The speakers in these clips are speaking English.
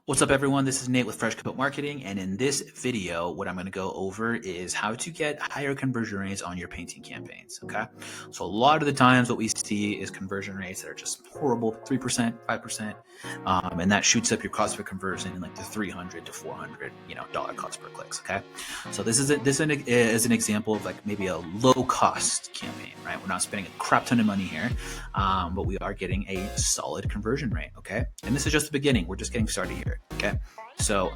What's up, everyone? This is Nate with Fresh Coat Marketing, and in this video, what I'm going to go over is how to get higher conversion rates on your painting campaigns, okay? So a lot of the times what we see is conversion rates that are just horrible, 3%, 5%, and that shoots up your cost per conversion in like the $300 to $400, dollar cost per clicks, okay? So this is an example of like maybe a low-cost campaign, right? We're not spending a crap ton of money here, but we are getting a solid conversion rate, okay? And this is just the beginning. We're just getting started here. Okay, so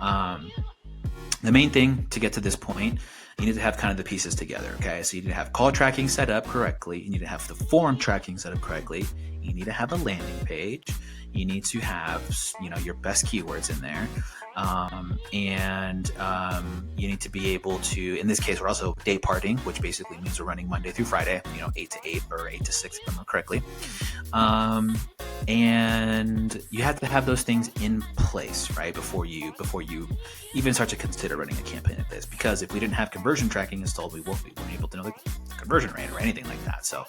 the main thing to get to this point, you need to have kind of the pieces together. Okay, so you need to have call tracking set up correctly. You need to have the form tracking set up correctly. You need to have a landing page. You need to have, your best keywords in there. You need to be able to, in this case, we're also day parting, which basically means we're running Monday through Friday, 8 to 8 or 8 to 6, if I remember correctly. And you have to have those things in place, right, before you even start to consider running a campaign like this. Because if we didn't have conversion tracking installed, we weren't able to know the conversion rate or anything like that. So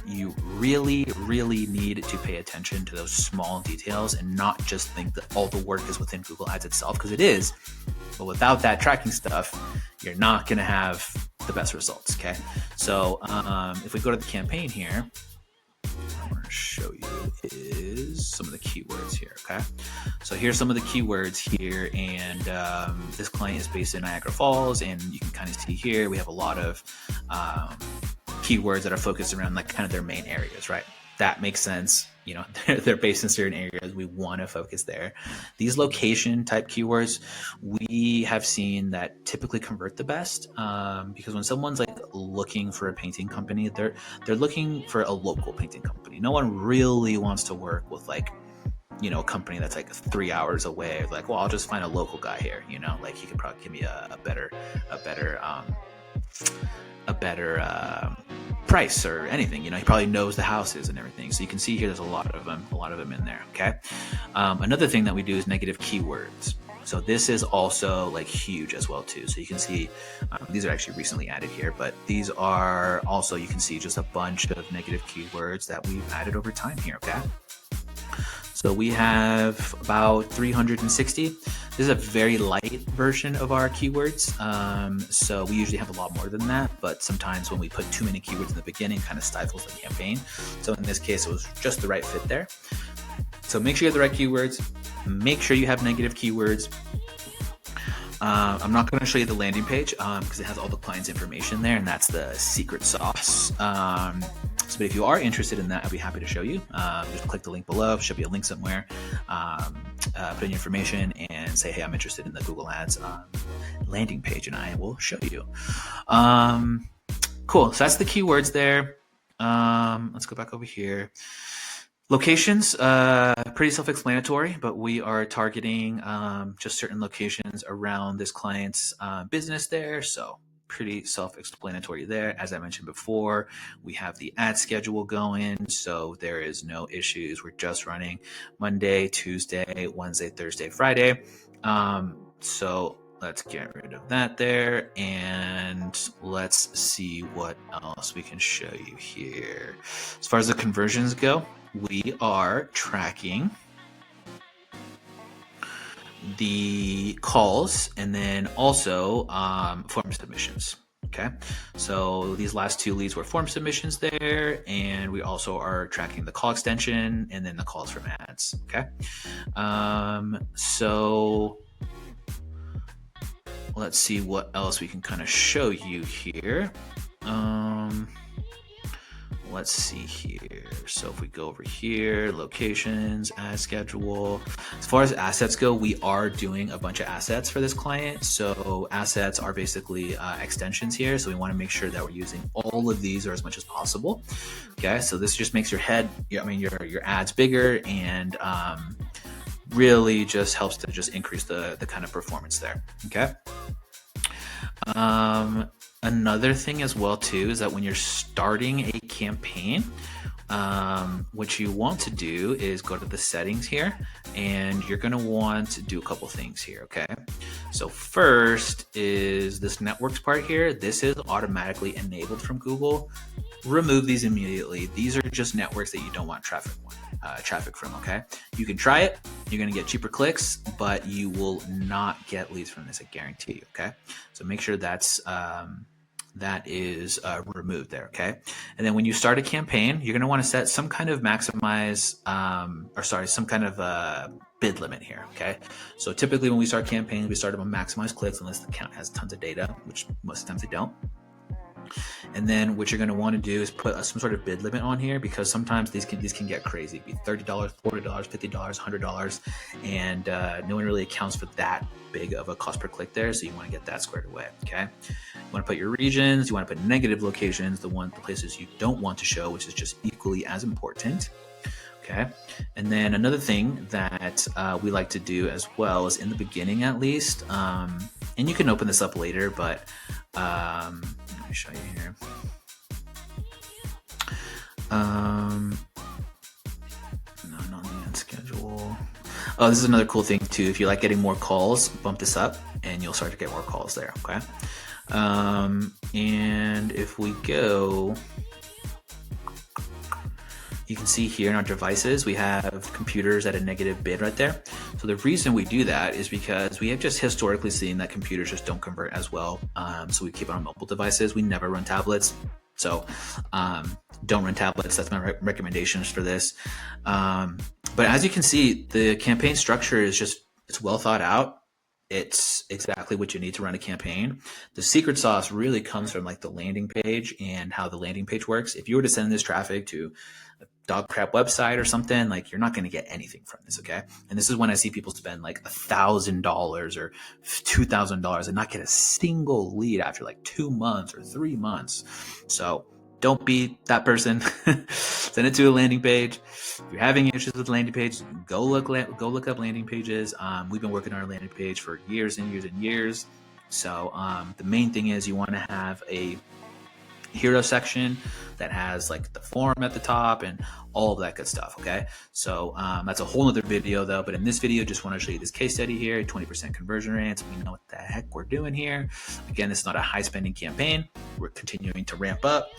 you really, really need to pay attention to those small details and not just think that all the work is within Google Ads itself, because it is. But without that tracking stuff, you're not going to have the best results. Okay, so if we go to the campaign here, I want to show you is some of the keywords here. Okay, so here's some of the keywords here, and this client is based in Niagara Falls, and you can kind of see here we have a lot of keywords that are focused around like kind of their main areas, right? That makes sense. They're based in certain areas. We want to focus there. These location type keywords, we have seen that typically convert the best because when someone's like looking for a painting company, they're looking for a local painting company. No one really wants to work with like, a company that's like 3 hours away. Like, well, I'll just find a local guy here. Like he could probably give me a better price or anything. He probably knows the houses and everything. So you can see here there's a lot of them in there. Okay. Another thing that we do is negative keywords. So this is also like huge as well too. So you can see these are actually recently added here, but these are also, you can see just a bunch of negative keywords that we've added over time here. Okay. So we have about 360. This is a very light version of our keywords. So we usually have a lot more than that, but sometimes when we put too many keywords in the beginning, it kind of stifles the campaign. So in this case, it was just the right fit there. So make sure you have the right keywords. Make sure you have negative keywords. I'm not going to show you the landing page because it has all the client's information there, and that's the secret sauce. But if you are interested in that, I'd be happy to show you. Just click the link below. Should be a link somewhere. Put in your information and say, hey, I'm interested in the Google Ads landing page, and I will show you. Cool. So that's the keywords there. Let's go back over here. Locations, pretty self-explanatory, but we are targeting just certain locations around this client's business there. So pretty self-explanatory there. As I mentioned before, we have the ad schedule going, so there is no issues. We're just running Monday, Tuesday, Wednesday, Thursday, Friday. So let's get rid of that there, and let's see what else we can show you here. As far as the conversions go, we are tracking the calls and then also form submissions. Okay, so these last two leads were form submissions there, and we also are tracking the call extension and then the calls from ads. Okay, so let's see what else we can kind of show you here. Let's see here. So if we go over here, locations, ad schedule. As far as assets go, we are doing a bunch of assets for this client. So assets are basically extensions here. So we want to make sure that we're using all of these or as much as possible. Okay, so this just makes your ads bigger and really just helps to just increase the kind of performance there. Okay. Another thing as well too is that when you're starting a campaign, what you want to do is go to the settings here, and you're going to want to do a couple things here. Okay, so first is this networks part here. This is automatically enabled from Google. Remove these immediately. These are just networks that you don't want traffic from. Okay, you can try it. You're going to get cheaper clicks, but you will not get leads from this, I guarantee you. Okay, so make sure that is removed there. Okay, and then when you start a campaign, you're going to want to set some kind of some kind of bid limit here. Okay, so typically when we start campaigns, we start them on maximize clicks unless the account has tons of data, which most of the times they don't. And then what you're going to want to do is put some sort of bid limit on here, because sometimes these can get crazy. It'd be $30, $40, $50, $100, and no one really accounts for that big of a cost per click there. So you want to get that squared away. Okay, you want to put your regions, you want to put negative locations, the places you don't want to show, which is just equally as important. Okay, and then another thing that we like to do as well is in the beginning, at least, and you can open this up later, but let me show you here. No, not the end schedule. Oh, this is another cool thing too. If you like getting more calls, bump this up and you'll start to get more calls there. Okay, and if we go, you can see here in our devices, we have computers at a negative bid right there. So the reason we do that is because we have just historically seen that computers just don't convert as well. So we keep it on mobile devices. We never run tablets. So don't run tablets. That's my recommendations for this. But as you can see, the campaign structure is it's well thought out. It's exactly what you need to run a campaign. The secret sauce really comes from like the landing page and how the landing page works. If you were to send this traffic to a dog crap website or something, like, you're not going to get anything from this. Okay. And this is when I see people spend like $1,000 or $2,000 and not get a single lead after like 2 months or 3 months. So don't be that person. Send it to a landing page. If you're having issues with landing pages, go look up landing pages. We've been working on our landing page for years and years and years. So the main thing is you want to have a hero section that has like the form at the top and all of that good stuff. Okay, so that's a whole other video though, but in this video just want to show you this case study here. 20% conversion rates. We know what the heck we're doing here. Again, it's not a high spending campaign. We're continuing to ramp up.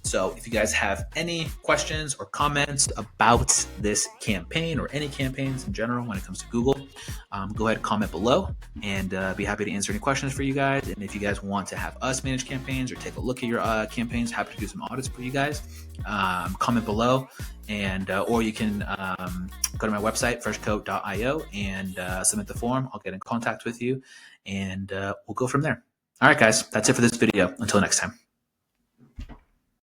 So if you guys have any questions or comments about this campaign or any campaigns in general when it comes to Google, go ahead and comment below, and be happy to answer any questions for you guys. And if you guys want to have us manage campaigns or take a look at your campaigns, happy to do some audits for you guys. Comment below, and or you can go to my website, freshcoat.io, and submit the form. I'll get in contact with you, and we'll go from there. All right, guys, that's it for this video. Until next time.